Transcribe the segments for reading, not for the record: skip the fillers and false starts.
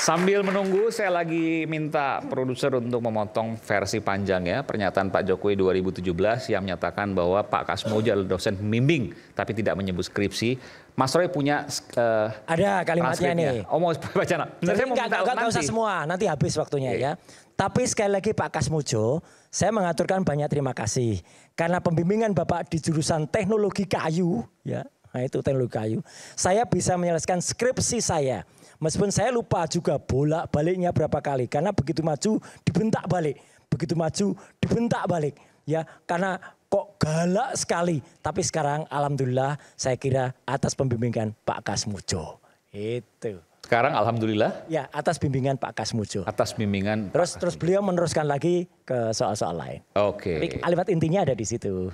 Sambil menunggu, saya lagi minta produser untuk memotong versi panjang ya pernyataan Pak Jokowi 2017 yang menyatakan bahwa Pak Kasmojo adalah dosen pembimbing tapi tidak menyebut skripsi. Mas Roy punya ada kalimatnya nih. Oh mau baca nak? Jadi nggak usah semua, nanti habis waktunya ya. Tapi sekali lagi Pak Kasmojo, saya mengaturkan banyak terima kasih karena pembimbingan Bapak di jurusan teknologi kayu, ya, nah itu teknologi kayu. Saya bisa menyelesaikan skripsi saya. Meskipun saya lupa juga bolak-baliknya berapa kali. Karena begitu maju dibentak balik. Begitu maju dibentak balik. Ya, karena kok galak sekali. Tapi sekarang alhamdulillah saya kira atas pembimbingan Pak Kasmojo. Itu. Sekarang alhamdulillah. Ya, atas bimbingan Pak Kasmojo. Atas bimbingan. Terus beliau meneruskan lagi ke soal-soal lain. Oke. Tapi kalimat intinya ada di situ.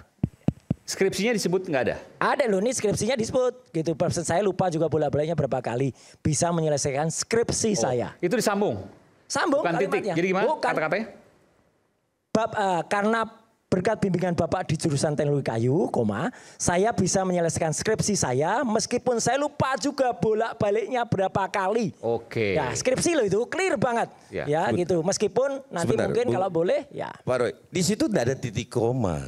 Skripsinya disebut nggak ada? Ada loh, ini skripsinya disebut gitu. Saya lupa juga bolak-baliknya berapa kali bisa menyelesaikan skripsi saya. Itu disambung? Sambung bukan kalimatnya. Titik. Jadi gimana kata-katanya? Karena berkat bimbingan Bapak di jurusan teknologi kayu, saya bisa menyelesaikan skripsi saya meskipun saya lupa juga bolak-baliknya berapa kali. Oke. Ya, skripsi loh itu clear banget. Ya gitu. Meskipun nanti mungkin kalau boleh ya. Pak Roy, di situ tidak ada titik koma.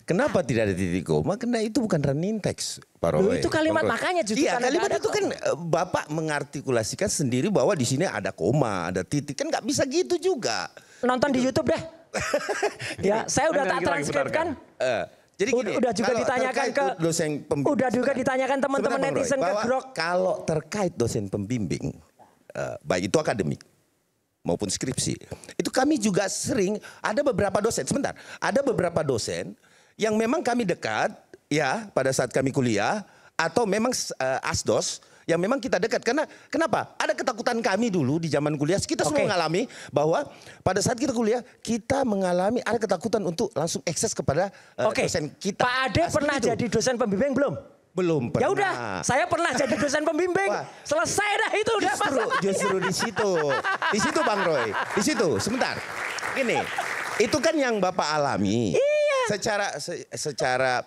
Kenapa tidak ada titik koma? Karena itu bukan running text, Pak Roy. Loh, itu kalimat makanya justru. Iya, kalimat itu kan Bapak mengartikulasikan sendiri bahwa di sini ada koma, ada titik. Kan nggak bisa gitu juga. Nonton di YouTube deh. Ya, saya udah tak transkripkan. Jadi gini, udah juga ditanyakan ke dosen pembimbing. Udah juga ditanyakan teman-teman netizen ke Grok. Kalau terkait dosen pembimbing, baik itu akademik maupun skripsi, itu kami juga sering ada beberapa dosen. Sebentar, ada beberapa dosen yang memang kami dekat ya pada saat kami kuliah atau memang asdos yang memang kita dekat. Karena kenapa? Ada ketakutan kami dulu di zaman kuliah. Kita semua mengalami bahwa pada saat kita kuliah kita mengalami ada ketakutan untuk langsung akses kepada dosen kita. Pak Ade pernah jadi dosen pembimbing belum? Belum pernah. Ya udah, saya pernah jadi dosen pembimbing. Selesai dah itu udah justru di situ. Di situ Bang Roy. Di situ. Sebentar. Gini. Itu kan yang Bapak alami. Secara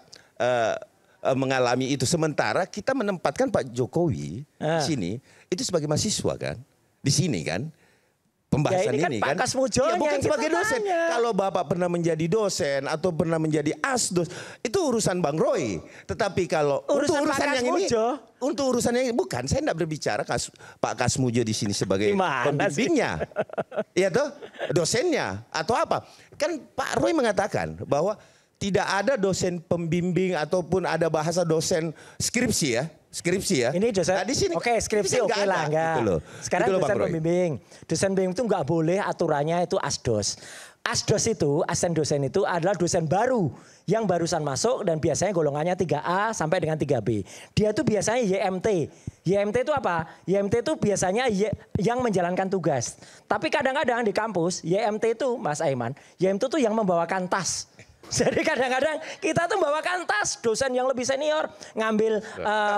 mengalami itu. Sementara kita menempatkan Pak Jokowi di sini itu sebagai mahasiswa kan, di sini kan pembahasan ya, ini kan. Pak Kasmojo ya, bukan sebagai dosen. Kalau Bapak pernah menjadi dosen atau pernah menjadi asdos itu urusan Bang Roy. Tetapi kalau urusan yang ini, untuk urusan yang ini bukan. Saya tidak berbicara Pak Kasmojo di sini sebagai pembimbingnya, ya toh dosennya atau apa. Kan Pak Roy mengatakan bahwa tidak ada dosen pembimbing ataupun ada bahasa dosen skripsi ya. Ini dosen, nah, di sini, skripsi oke lah enggak. Gitu sekarang gitu dosen pembimbing. Dosen pembimbing itu enggak boleh aturannya itu asdos. Asdos itu, asisten dosen itu adalah dosen baru yang barusan masuk dan biasanya golongannya 3A sampai dengan 3B. Dia itu biasanya YMT. YMT itu apa? YMT itu biasanya yang menjalankan tugas. Tapi kadang-kadang di kampus YMT itu Mas Aiman, YMT itu yang membawakan tas. Jadi kadang-kadang kita tuh bawakan tas dosen yang lebih senior ngambil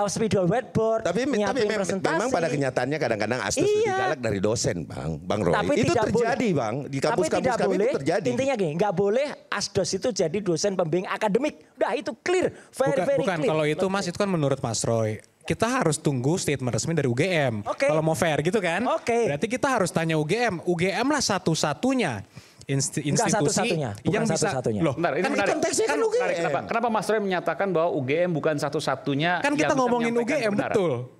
spidol whiteboard, nyiapin presentasi. Memang pada kenyataannya kadang-kadang asdos lebih galak dari dosen, Bang Roy. Tapi itu terjadi, boleh. Bang, di kampus-kampus kami itu terjadi. Intinya gini, nggak boleh asdos itu jadi dosen pembimbing akademik. Udah itu clear, very bukan clear. Kalau itu Mas, itu kan menurut Mas Roy. Kita harus tunggu statement resmi dari UGM. Kalau mau fair gitu kan. Berarti kita harus tanya UGM. UGM lah satu-satunya institusi yang bisa satunya. Loh, bentar, ini menarik. Konteksnya kan UGM. Kenapa Mas Roy menyatakan bahwa UGM bukan satu-satunya? Kan kita ngomongin UGM betul.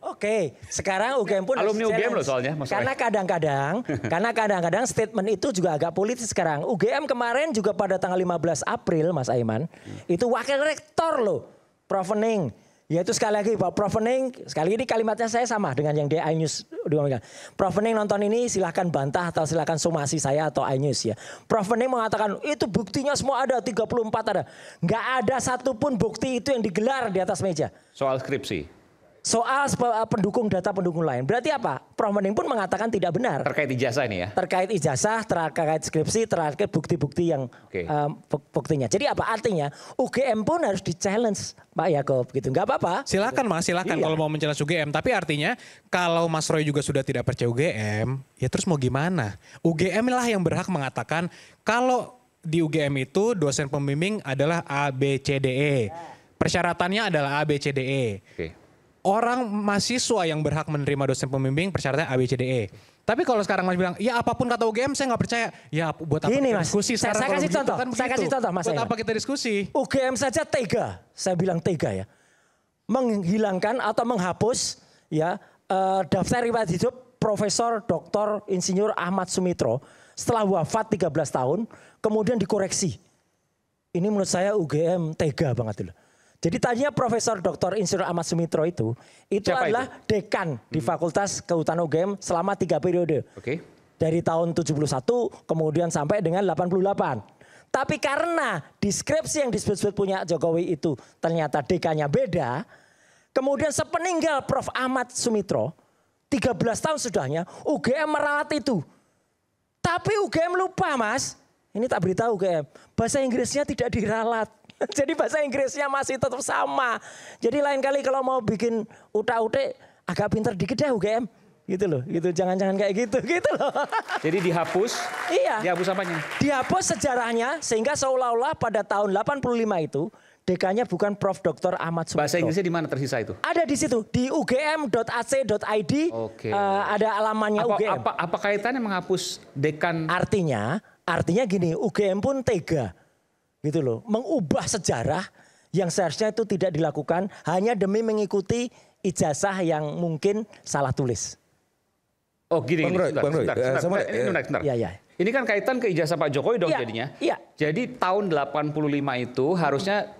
Sekarang UGM pun alumni UGM loh soalnya. Karena kadang-kadang statement itu juga agak politis sekarang. UGM kemarin juga pada tanggal 15 April Mas Aiman itu wakil rektor loh, Prof Ening. Yaitu sekali lagi Pak Prof Ening, sekali ini kalimatnya saya sama dengan yang di iNews. Prof Ening nonton ini silahkan bantah atau silahkan somasi saya atau iNews ya. Prof Ening mengatakan itu buktinya semua ada, 34 ada. Nggak ada satupun bukti itu yang digelar di atas meja. Soal skripsi? Soal pendukung data pendukung lain. Berarti apa? Prof Ening pun mengatakan tidak benar. Terkait ijazah ini ya? Terkait ijazah, terkait skripsi, terkait bukti-bukti yang buktinya. Jadi apa artinya? UGM pun harus di-challenge Pak Yakob gitu. Enggak apa-apa. Silakan Mas, silakan kalau mau men-challenge UGM. Tapi artinya kalau Mas Roy juga sudah tidak percaya UGM, ya terus mau gimana? UGM lah yang berhak mengatakan kalau di UGM itu dosen pembimbing adalah A, B, C, D, E. Persyaratannya adalah A, B, C, D, E. Orang mahasiswa yang berhak menerima dosen pembimbing persyaratannya A, B, C, D, E. Tapi kalau sekarang Mas bilang, ya apapun kata UGM saya nggak percaya. Ya buat apa Gini, kita Mas, diskusi saya sekarang kalau kasih begitu contoh, kan saya begitu. kasih contoh, Mas Buat Aiman. apa kita diskusi? UGM saja tega, saya bilang tega ya. Menghilangkan atau menghapus ya daftar riwayat hidup Profesor Dr. Insinyur Ahmad Sumitro setelah wafat 13 tahun kemudian dikoreksi. Ini menurut saya UGM tega banget loh. Jadi tadinya Profesor Dr. Insinyur Ahmad Sumitro itu Siapa adalah dekan di Fakultas Kehutanan UGM selama 3 periode. Oke. Dari tahun 71 kemudian sampai dengan 88. Tapi karena deskripsi yang disebut-sebut punya Jokowi itu ternyata dekannya beda. Kemudian sepeninggal Prof. Ahmad Sumitro 13 tahun sudahnya UGM meralat itu. Tapi UGM lupa Mas. Ini tak beritahu UGM. Bahasa Inggrisnya tidak diralat. Jadi bahasa Inggrisnya masih tetap sama. Jadi lain kali kalau mau bikin utak-utik agak pinter dikit deh UGM. Gitu loh. Gitu jangan-jangan kayak gitu gitu loh. Jadi dihapus. Iya. Dihapus apanya? Dihapus sejarahnya sehingga seolah-olah pada tahun 85 itu dekannya bukan Prof. Dr. Ahmad Sumitro. Bahasa Inggrisnya di mana tersisa itu? Ada di situ di ugm.ac.id. Oke. Ada alamannya UGM. Apa kaitannya menghapus dekan? Artinya gini, UGM pun tega gitu loh, mengubah sejarah yang seharusnya itu tidak dilakukan hanya demi mengikuti ijazah yang mungkin salah tulis. Oh gini, Bang Roy, sebentar. Iya. Ini kan kaitan ke ijazah Pak Jokowi dong Iya, jadinya. iya. Jadi tahun 85 itu harusnya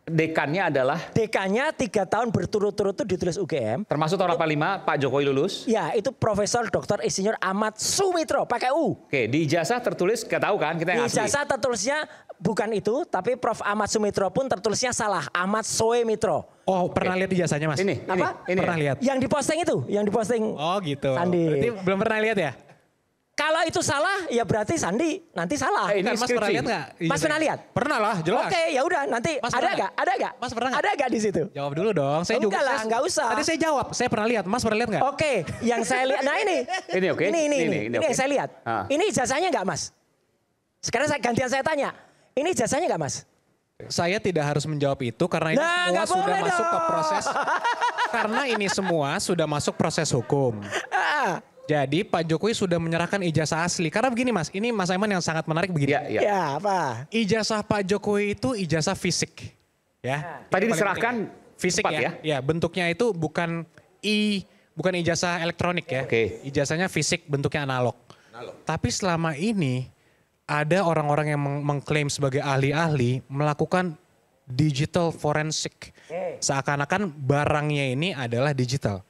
dekannya adalah Dekannya 3 tahun berturut-turut itu ditulis UGM. termasuk tahun 85 Pak Jokowi lulus. Ya, itu Profesor Dr. Insinyur Ahmad Sumitro pakai U. Oke, di ijazah tertulis nggak tahu kan kita Di yang asli. ijazah tertulisnya bukan itu, tapi Prof. Ahmad Sumitro pun tertulisnya salah, Ahmad Soemitro. Oh pernah lihat ijazahnya Mas? Ini Apa? ini. Pernah lihat? Yang diposting itu, yang diposting Oh gitu. Sandi. Berarti belum pernah lihat ya? Kalau itu salah, ya berarti Sandi nanti salah. Ini Bukan, Mas pernah skripsi. lihat nggak? Mas pernah lihat? Pernah lah, jelas. Oke, ya udah nanti Mas ada pernah nggak? Ada nggak? Mas pernah nggak? Ada nggak di situ? Jawab dulu dong. Saya Enggak juga. lah, nggak usah. Tadi saya jawab, saya pernah lihat. Mas pernah lihat nggak? Oke, yang saya lihat. Nah ini. Ini oke. Ini Ini yang oke. saya lihat. Ah. Ini ijazahnya nggak Mas? Sekarang gantian saya tanya. Ini ijazahnya nggak Mas? Saya tidak harus menjawab itu karena ini Nah, semua nggak sudah boleh masuk ke dong. proses. Karena ini semua sudah masuk proses hukum. Ah, Jadi Pak Jokowi sudah menyerahkan ijazah asli. Karena begini Mas, ini Mas Aiman yang sangat menarik begini. Ya. ya apa? Ijazah Pak Jokowi itu ijazah fisik. Ya. Tadi Ini paling diserahkan penting. Fisik cepat ya. Ya, bentuknya itu bukan ijazah elektronik ya. Oke. Ijazahnya fisik, bentuknya analog. Tapi selama ini ada orang-orang yang mengklaim sebagai ahli-ahli melakukan digital forensik. Seakan-akan barangnya ini adalah digital.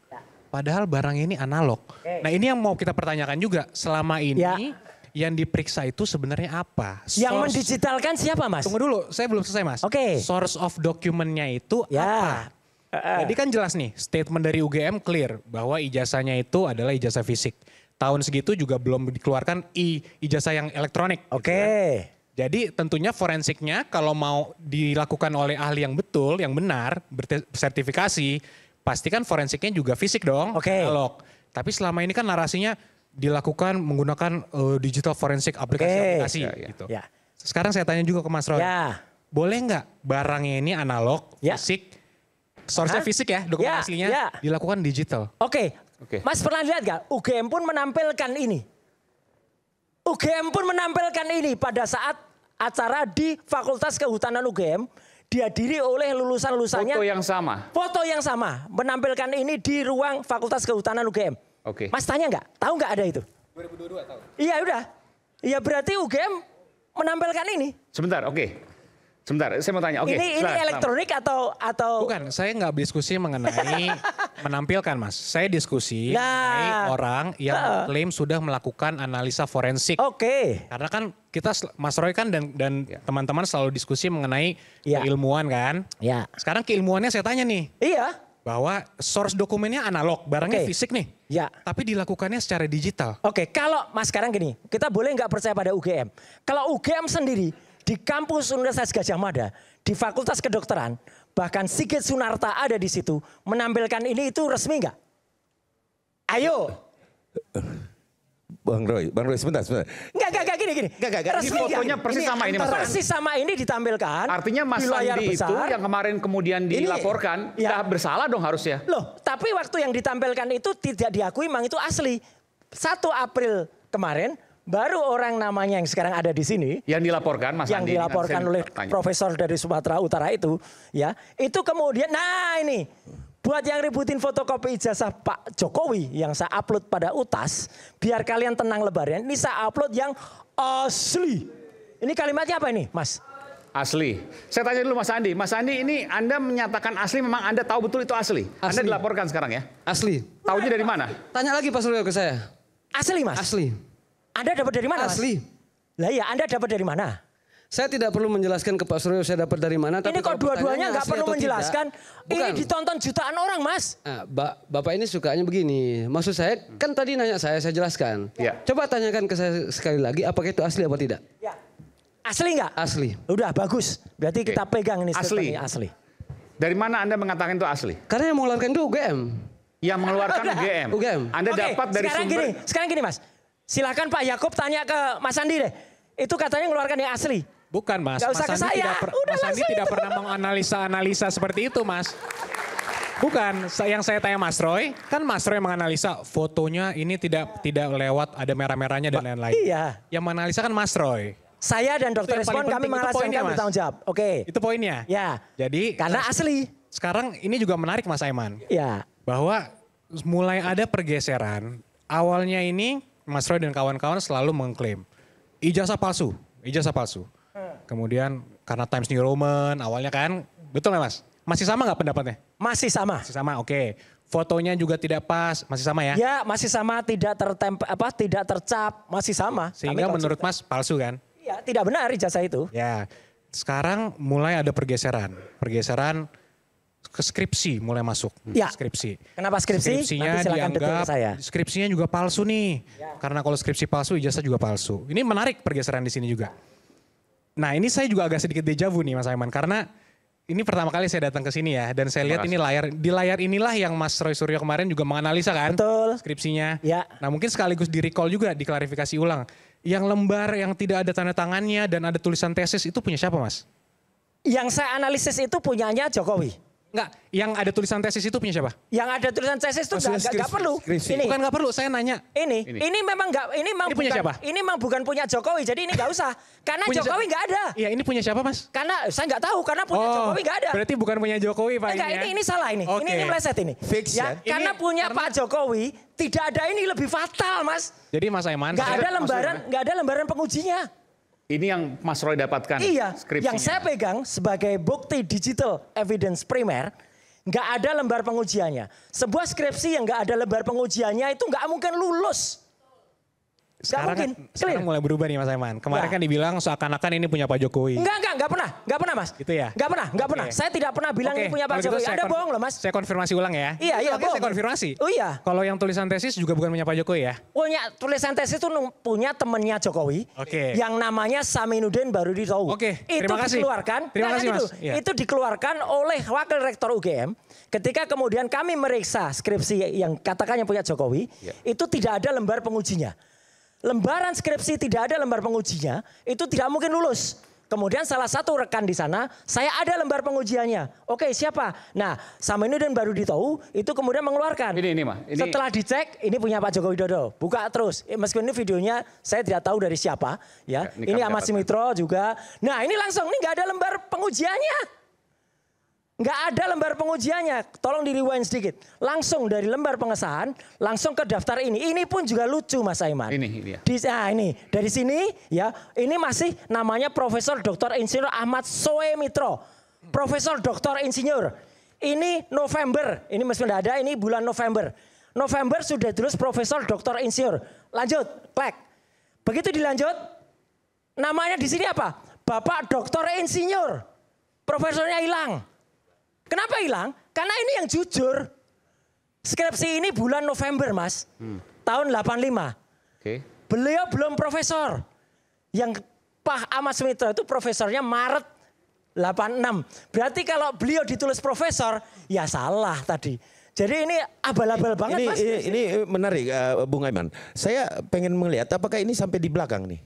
Padahal barangnya ini analog. Nah ini yang mau kita pertanyakan juga. Selama ini Ya. yang diperiksa itu sebenarnya apa? Yang Source- mendigitalkan siapa Mas? Tunggu dulu, saya belum selesai Mas. Oke. Source of documentnya itu Ya. apa? Jadi kan jelas nih, statement dari UGM clear bahwa ijazahnya itu adalah ijazah fisik. Tahun segitu juga belum dikeluarkan ijazah yang elektronik. gitu Oke. kan. Jadi tentunya forensiknya kalau mau dilakukan oleh ahli yang betul, yang benar, bersertifikasi, pastikan forensiknya juga fisik dong, Oke. analog. Tapi selama ini kan narasinya dilakukan menggunakan digital forensik aplikasi-aplikasi. Ya, ya. Gitu. Ya. Sekarang saya tanya juga ke Mas Roy. Ya. Boleh nggak barangnya ini analog, Ya. fisik, source-nya Hah? fisik ya, dokumen Ya, aslinya ya. dilakukan digital. Oke. Oke. Mas pernah lihat gak? UGM pun menampilkan ini. UGM pun menampilkan ini pada saat acara di Fakultas Kehutanan UGM dihadiri oleh lulusan-lulusannya. Foto yang sama. Foto yang sama menampilkan ini di ruang Fakultas Kehutanan UGM. Oke. Mas tanya nggak? Tahu nggak ada itu? 2022 tahu. Iya udah. Iya berarti UGM menampilkan ini. Sebentar, oke. Sebentar, saya mau tanya. Oke. ini sebentar, elektronik atau Bukan, saya nggak diskusi mengenai menampilkan Mas. Saya diskusi mengenai orang yang klaim sudah melakukan analisa forensik. Oke. Karena kan kita, Mas Roy kan dan teman-teman selalu diskusi mengenai Ya. keilmuan kan. Ya. Sekarang keilmuannya saya tanya nih. Iya. Bahwa source dokumennya analog, barangnya Oke. fisik nih. Ya. Tapi dilakukannya secara digital. Oke, kalau Mas sekarang gini, kita boleh nggak percaya pada UGM? Kalau UGM sendiri di kampus Universitas Gadjah Mada, di Fakultas Kedokteran, bahkan Sigit Sunarta ada di situ, menampilkan ini itu resmi nggak? Ayo, Bang Roy sebentar. nggak gini. Nggak. Resmi Ini fotonya nggak? persis sama ini, Mas Roy. Persis sama ini ditampilkan. Artinya Mas di layar Sandi itu besar. yang kemarin kemudian dilaporkan, ya. nggak bersalah dong harusnya. Loh, tapi waktu yang ditampilkan itu tidak diakui memang itu asli. 1 April kemarin baru orang namanya yang sekarang ada di sini Yang dilaporkan Mas yang Andi. Ini dilaporkan saya oleh tanya. profesor dari Sumatera Utara itu, ya, itu kemudian, nah ini buat yang ributin fotokopi ijazah Pak Jokowi yang saya upload pada UTAS, biar kalian tenang lebaran, ini saya upload yang asli. Ini kalimatnya apa ini, Mas? Asli. Saya tanya dulu Mas Andi. Mas Andi, ini Anda menyatakan asli, memang Anda tahu betul itu asli? Anda Asli. dilaporkan sekarang ya? Asli. Tahunya dari mana? Tanya lagi Pak Suryo ke saya. Asli, Mas? Asli. Anda dapat dari mana, Mas? Asli. Lah iya, Anda dapat dari mana? Saya tidak perlu menjelaskan ke Pak Suryo saya dapat dari mana. Ini kok kalau dua-duanya pertanyaannya nggak asli perlu atau menjelaskan. tidak, Ini bukan. ditonton jutaan orang, Mas. Nah, Bapak ini sukanya begini. Maksud saya, kan tadi nanya saya jelaskan. Ya. Coba tanyakan ke saya sekali lagi, apakah itu asli apa tidak? Ya. Asli nggak? Asli. Udah bagus. Berarti kita pegang ini Asli. statement ini asli. Dari mana Anda mengatakan itu asli? Karena yang mengeluarkan itu UGM. Yang mengeluarkan UGM. UGM. Anda Oke, dapat dari sumber. sekarang gini, Mas. Silakan Pak Yakub tanya ke Mas Andi deh. Itu katanya ngeluarkan yang asli. Bukan Mas, Nggak usah Mas ke Andi saya. tidak, Udah Mas Andi langsung tidak itu. pernah menganalisa-analisa seperti itu Mas. Bukan, yang saya tanya Mas Roy, kan Mas Roy menganalisa fotonya ini tidak lewat ada merah-merahnya dan lain-lain. Iya. Yang menganalisa kan Mas Roy. Saya dan Dr. yang paling Respon kami penting, itu mengalaskan poinnya, Mas. bertanggung jawab. Oke. Itu poinnya. Ya. Jadi Karena asli. sekarang ini juga menarik Mas Aiman. Ya. Bahwa mulai ada pergeseran. Awalnya ini Mas Roy dan kawan-kawan selalu mengklaim ijazah palsu. Kemudian karena Times New Roman awalnya kan, betul nggak Mas? Masih sama nggak pendapatnya? Masih sama. Masih sama, oke. Fotonya juga tidak pas, masih sama ya? Ya, masih sama, tidak tidak tercap, masih sama. Sehingga Kami menurut konsisten. Mas palsu kan? Iya, tidak benar ijazah itu. Ya, sekarang mulai ada pergeseran ke skripsi mulai masuk. Ya. Skripsi. Kenapa skripsi? Skripsinya Nanti silakan detail dianggap, ke saya. skripsinya juga palsu nih. Karena kalau skripsi palsu, ijazah juga palsu. Ini menarik pergeseran di sini juga. Nah ini saya juga agak sedikit deja vu nih Mas Aiman. Karena ini pertama kali saya datang ke sini ya. Dan saya lihat ini di layar inilah yang Mas Roy Suryo kemarin juga menganalisa kan. Betul. Skripsinya. Ya. Nah mungkin sekaligus di recall juga, diklarifikasi ulang. Yang lembar yang tidak ada tanda tangannya dan ada tulisan tesis itu punya siapa Mas? Yang saya analisis itu punyanya Jokowi. Enggak, yang ada tulisan tesis itu punya siapa? Yang ada tulisan tesis itu nggak perlu. skripsi. Ini, Bukan nggak perlu, saya nanya. ini memang nggak, ini memang Ini punya bukan, siapa? ini memang bukan punya Jokowi. Jadi ini nggak usah, karena Punya Jokowi siapa? nggak ada. Iya ini punya siapa Mas? Karena saya nggak tahu, karena punya Jokowi nggak ada. Berarti bukan punya Jokowi Pak Enggak, ini ya? ini salah ini. Oke. Ini meleset ini. Fix ya? Karena Ini punya Pak Jokowi tidak ada ini lebih fatal, Mas. Jadi Mas Aiman, Nggak ada lembaran pengujinya. Ini yang Mas Roy dapatkan. Iya, Skripsinya. yang saya pegang sebagai bukti digital evidence primer, nggak ada lembar pengujiannya. Sebuah skripsi yang nggak ada lembar pengujiannya itu nggak mungkin lulus. Nggak mungkin. sekarang mulai berubah nih Mas Aiman. Kemarin Ya. kan dibilang seakan-akan ini punya Pak Jokowi. Nggak pernah Mas. Gitu ya? Nggak pernah. Oke. Saya tidak pernah bilang Oke, ini punya Pak kalau gitu Jokowi. saya Anda bohong loh Mas. Saya konfirmasi ulang ya. Iya, Makanya bohong. saya konfirmasi. Oh iya. Kalau yang tulisan tesis juga bukan punya Pak Jokowi ya? Punya tulisan tesis itu punya temennya Jokowi. Oke. Yang namanya Saminuddin Baruditow. Oke, Itu terima kasih. dikeluarkan. Terima Nah, kasih, kan Mas. Itu, Iya. itu dikeluarkan oleh Wakil Rektor UGM. Ketika kemudian kami meriksa skripsi yang katakannya punya Jokowi. Itu tidak ada lembar pengujinya. Lembaran skripsi tidak ada lembar pengujinya. Itu tidak mungkin lulus. Kemudian salah satu rekan di sana, saya ada lembar pengujiannya. Oke, siapa? Nah, Saminuddin Baruditow itu kemudian mengeluarkan. Ini Mas. Ini Setelah dicek, ini punya Pak Joko Widodo. Buka terus. Meskipun ini videonya saya tidak tahu dari siapa. Ya, Ini ini kami Ahmad dapatkan. Simitro juga. Nah, ini langsung, ini nggak ada lembar pengujiannya. Nggak ada lembar pengujiannya. Tolong di rewind sedikit. Langsung dari lembar pengesahan, langsung ke daftar ini. Ini pun juga lucu Mas Aiman. Ini dia. Ini dari sini ya. Ini masih namanya Profesor Dr. Insinyur Ahmad Soemitro. Profesor Dr. Insinyur. Ini November. Ini meskipun tidak ada, ini bulan November. November sudah terus Profesor Dr. Insinyur. Lanjut, klek. Begitu dilanjut, namanya di sini apa? Bapak Dr. Insinyur. Profesornya hilang. Kenapa hilang? Karena ini yang jujur. Skripsi ini bulan November, Mas. Tahun 85. Oke. Beliau belum profesor. Yang Pak Ahmad Sumitro itu profesornya Maret 86. Berarti kalau beliau ditulis profesor, ya salah tadi. Jadi ini abal-abal banget, Mas. Ini menarik, Bung Aiman. Saya pengen melihat apakah ini sampai di belakang nih.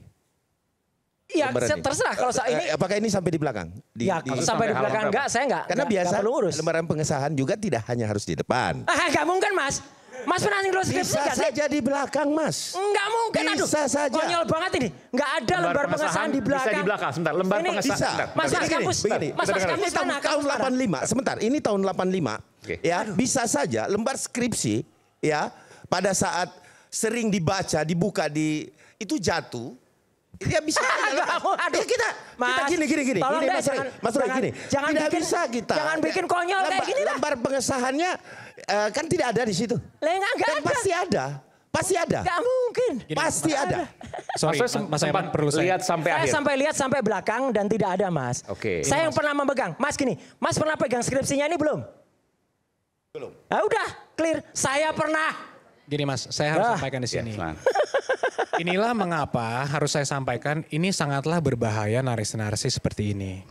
Iya, lembaran ini. terserah kalau ini. Apakah ini sampai di belakang? Ya, kalau sampai di belakang enggak, saya enggak. Karena enggak biasa perlu urus. lembaran pengesahan juga tidak hanya harus di depan. Enggak mungkin, Mas. Mas pernah nyenggol skripsi Bisa nggak sih? saja di belakang, Mas. Enggak mungkin, aduh. Bisa saja. Konyol banget ini. Enggak ada lembar pengesahan di belakang. Bisa di belakang, sebentar. Lembar Ini pengesahan. Bisa. Sebentar. Mas Begini, kampus. begini. Mas kampus Ini mana? tahun 85. Sebentar, ini tahun 85. Oke. Ya, bisa saja lembar skripsi ya pada saat sering dibaca, dibuka itu jatuh. Dia bisa saja. Aduh. Ya, kita gini. Tolong Ini deh, Mas Roy gini. jangan Tidak bikin, bisa kita. Jangan bikin konyol kayak gini lah. Lembar pengesahannya kan tidak ada di situ. Lah enggak Dan ada. pasti ada. Pasti ada. Enggak mungkin. Pasti ada. Sorry, Mas Roy Mas sempat Eman perlu saya. lihat sampai Saya akhir. sampai lihat sampai belakang dan tidak ada, Mas. Oke. Saya yang pernah memegang. Mas gini, Mas pernah pegang skripsinya ini belum? Belum. Nah, udah, clear. Saya pernah. Gini Mas, saya harus sampaikan di Ya, sini. silakan. Inilah mengapa harus saya sampaikan ini sangatlah berbahaya narasi-narasi seperti ini.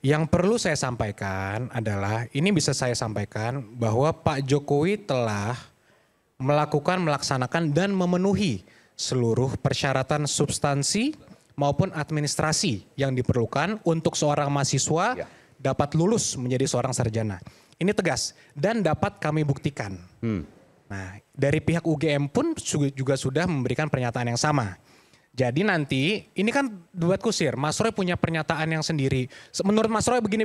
Yang perlu saya sampaikan adalah ini bisa saya sampaikan bahwa Pak Jokowi telah melaksanakan dan memenuhi seluruh persyaratan substansi maupun administrasi yang diperlukan untuk seorang mahasiswa Ya. dapat lulus menjadi seorang sarjana. Ini tegas dan dapat kami buktikan. Nah, dari pihak UGM pun juga sudah memberikan pernyataan yang sama. Jadi nanti, ini kan debat kusir, Mas Roy punya pernyataan yang sendiri. Menurut Mas Roy begini.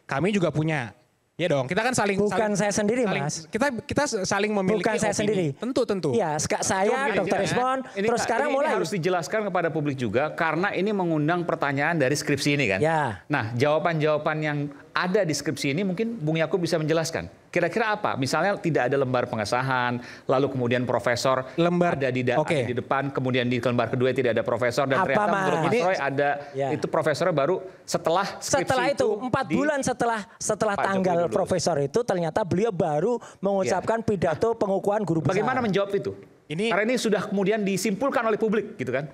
Kami juga punya. Ya dong, kita kan saling... Bukan saya sendiri, Mas. Kita saling memiliki Bukan saya opini. sendiri. Tentu. Iya, saya, Dr. Rismon, terus sekarang ini mulai. harus dijelaskan kepada publik juga karena ini mengundang pertanyaan dari skripsi ini kan. Ya. Nah, jawaban-jawaban yang ada di skripsi ini mungkin Bung Yakub bisa menjelaskan. Kira-kira apa? Misalnya tidak ada lembar pengesahan, lalu kemudian profesor ada di depan, kemudian di lembar kedua tidak ada profesor dan Apa, ternyata menurut Mas? Mas Roy ada Ya. itu profesornya baru setelah skripsi Setelah itu 4 bulan setelah Pak tanggal Jokowi dulu. profesor itu ternyata beliau baru mengucapkan pidato pengukuhan guru besar. Bagaimana menjawab itu? Karena ini sudah kemudian disimpulkan oleh publik gitu kan.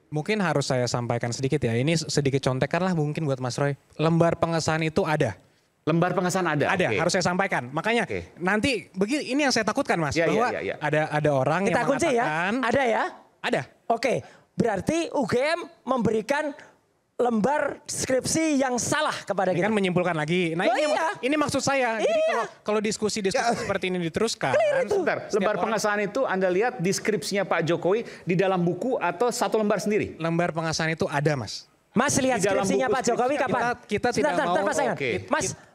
Mungkin harus saya sampaikan sedikit ya. Ini sedikit contekan lah mungkin buat Mas Roy. Lembar pengesahan itu ada. Lembar pengesahan ada. Ada, Oke. harus saya sampaikan. Makanya Oke. nanti begini, ini yang saya takutkan Mas. Ya, bahwa ya. ada orang Kita yang kunci ya? mengatakan. Ada ya? Ada. Oke, berarti UGM memberikan lembar skripsi yang salah kepada Ini kita. kan menyimpulkan lagi. Nah Oh, ini, iya. ini maksud saya. Jadi Iya. kalau diskusi seperti ini diteruskan. Sebentar, lembar pengesahan itu Anda lihat deskripsinya Pak Jokowi di dalam buku atau satu lembar sendiri? Lembar pengesahan itu ada Mas. Mas lihat Di dalam skripsinya buku Pak Jokowi skripsinya kapan? kita tidak Sebentar, mau- Mas Sayan. Oke.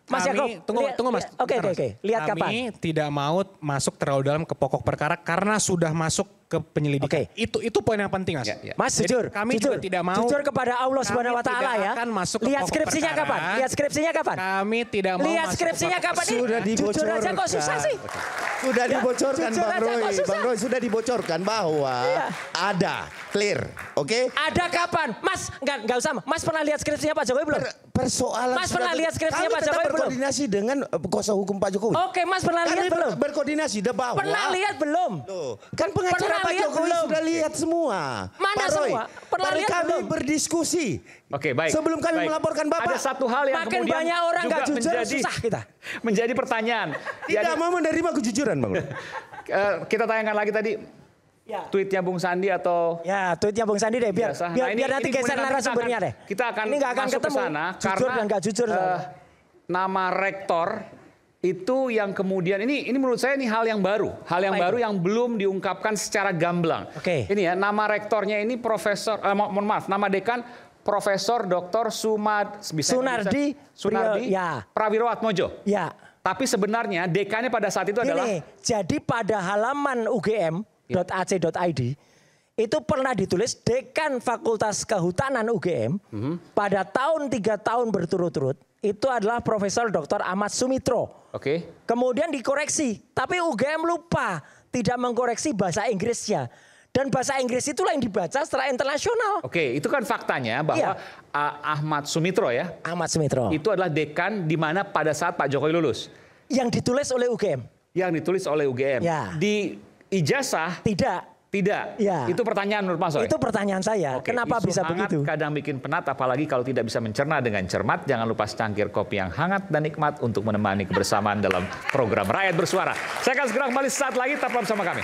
Mas Yakob. Tunggu Mas. Oke. Bentar, Mas. Lihat kami kapan? tidak mau masuk terlalu dalam ke pokok perkara karena sudah masuk ke penyelidikan. Oke. Itu poin yang penting Mas. Ya, ya. Mas Jadi jujur, kami jujur, juga tidak mau. jujur kepada Allah Kami Subhanahu wa taala tidak ya. akan masuk ke Lihat pokok skripsinya perkara. kapan? Lihat skripsinya kapan? Kami tidak mau Lihat masuk ke skripsinya pokok kapan nih? Sudah Jujur aja kok susah sih? Sudah dibocorkan jujur Bang aja Roy. kok susah. Bang Roy sudah dibocorkan bahwa Iya. ada, clear, oke? Ada kapan? Mas, enggak usah. Mas pernah lihat skripsinya Pak Jokowi belum? Persoalan Mas pernah lihat skripsinya Pak Kami tetap Jokowi belum? berkoordinasi dengan kuasa hukum Pak Jokowi. Oke, Mas pernah lihat Kami belum? berkoordinasi bahwa Pernah lihat belum? Loh, kan pengacara Pernah Pak lihat Jokowi belum? sudah lihat semua. Mana Pak Roy, semua? Pernah baru lihat kami belum? berdiskusi. Oke, baik. Sebelum kami Baik. melaporkan Bapak. Ada satu hal yang Makin kemudian banyak orang juga nggak jujur, menjadi, susah kita. menjadi pertanyaan. Tidak mau menerima kejujuran Bang Roy. Kita tayangkan lagi tadi Ya. tweetnya Bung Sandi atau Ya, tweetnya Bung Sandi deh biar biasa. biar, Nah, biar nanti kemudian geser nanti narasumbernya deh. Kita akan ini nggak akan masuk ketemu ke sana jujur karena dan nggak jujur. nama rektor itu yang kemudian ini menurut saya ini hal yang baru, yang belum diungkapkan secara gamblang. Oke. Ini ya nama rektornya ini Profesor, mohon maaf, nama dekan Profesor Dr. Sunardi ya. Prawiroatmojo. Ya. Tapi sebenarnya dekannya pada saat itu adalah Gini, jadi pada halaman ugm.ac.id itu pernah ditulis dekan Fakultas Kehutanan UGM pada tahun 3 tahun berturut-turut itu adalah Profesor Dr. Ahmad Sumitro. Oke. Kemudian dikoreksi, tapi UGM lupa tidak mengkoreksi bahasa Inggrisnya. Dan bahasa Inggris itulah yang dibaca secara internasional. Oke, itu kan faktanya bahwa Ahmad Sumitro ya, Ahmad Sumitro. itu adalah dekan di mana pada saat Pak Jokowi lulus. Yang ditulis oleh UGM. Yang ditulis oleh UGM. Ya. Di ijazah Tidak. tidak. Ya. Itu pertanyaan menurut Mas Roy. Itu pertanyaan saya. Oke, Kenapa isu bisa hangat begitu? kadang bikin penat, apalagi kalau tidak bisa mencerna dengan cermat. Jangan lupa secangkir kopi yang hangat dan nikmat untuk menemani kebersamaan dalam program Rakyat Bersuara. Saya akan segera kembali saat lagi, tetap bersama kami.